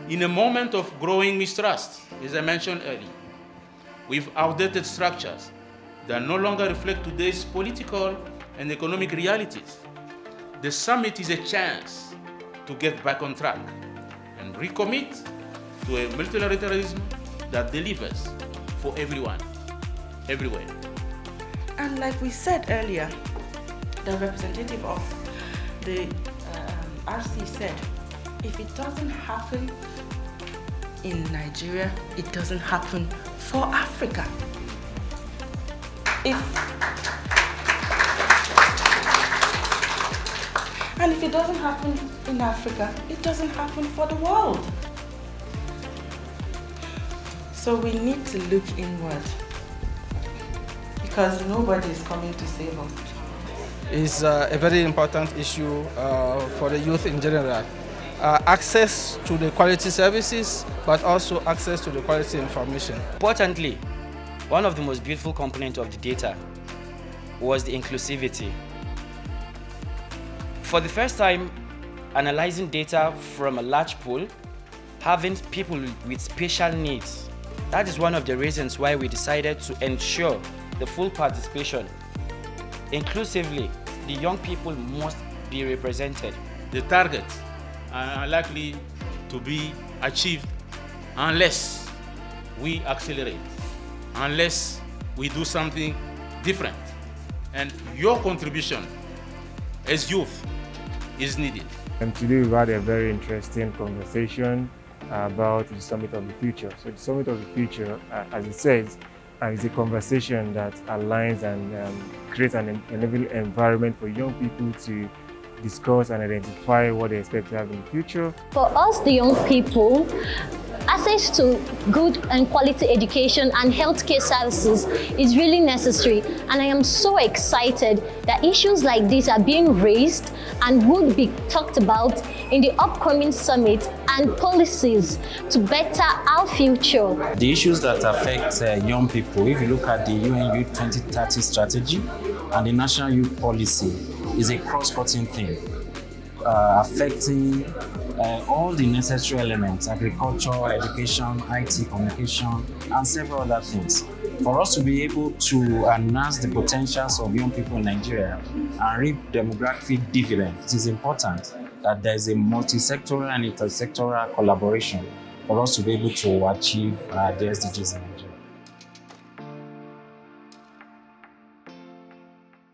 in a moment of growing mistrust, as I mentioned earlier, with outdated structures that no longer reflect today's political and economic realities, the summit is a chance to get back on track and recommit to a multilateralism that delivers for everyone, everywhere. And like we said earlier, the representative of the RC said, if it doesn't happen in Nigeria, it doesn't happen for Africa. And if it doesn't happen in Africa, it doesn't happen for the world. So we need to look inward, because nobody is coming to save us. It's a very important issue for the youth in general. Access to the quality services, but also access to the quality information. Importantly, one of the most beautiful components of the data was the inclusivity. For the first time, analyzing data from a large pool, having people with special needs, that is one of the reasons why we decided to ensure the full participation. Inclusively, the young people must be represented. The targets are unlikely to be achieved unless we accelerate, unless we do something different. And your contribution as youth is needed. And today we've had a very interesting conversation about the Summit of the Future. So the Summit of the Future, as it says, is a conversation that aligns and creates an enabling environment for young people to discuss and identify what they expect to have in the future. For us, the young people, access to good and quality education and healthcare services is really necessary, and I am so excited that issues like this are being raised and would be talked about in the upcoming summit and policies to better our future. The issues that affect young people, if you look at the UN Youth 2030 strategy and the National Youth Policy, is a cross-cutting thing, affecting all the necessary elements: agriculture, education, IT, communication, and several other things. For us to be able to enhance the potentials of young people in Nigeria and reap demographic dividends, it is important that there is a multi-sectoral and intersectoral collaboration for us to be able to achieve the SDGs.